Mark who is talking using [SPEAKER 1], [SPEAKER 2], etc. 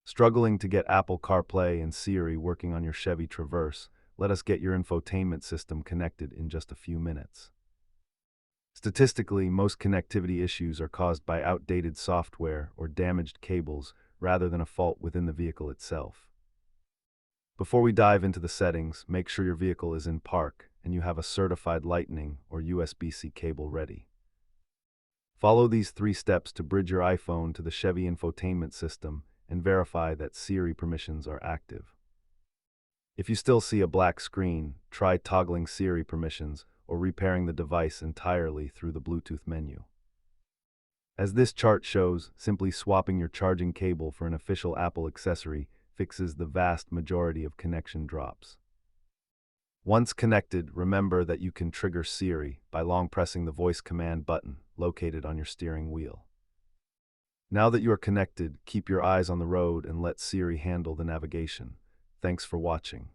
[SPEAKER 1] Struggling to get Apple CarPlay and Siri working on your Chevy Traverse? Let us get your infotainment system connected in just a few minutes. Statistically, most connectivity issues are caused by outdated software or damaged cables rather than a fault within the vehicle itself. Before we dive into the settings, make sure your vehicle is in park and you have a certified Lightning or USB-C cable ready. Follow these 3 steps to bridge your iPhone to the Chevy infotainment system and verify that Siri permissions are active. If you still see a black screen, try toggling Siri permissions or repairing the device entirely through the Bluetooth menu. As this chart shows, simply swapping your charging cable for an official Apple accessory fixes the vast majority of connection drops. Once connected, remember that you can trigger Siri by long pressing the voice command button located on your steering wheel. Now that you are connected, keep your eyes on the road and let Siri handle the navigation. Thanks for watching.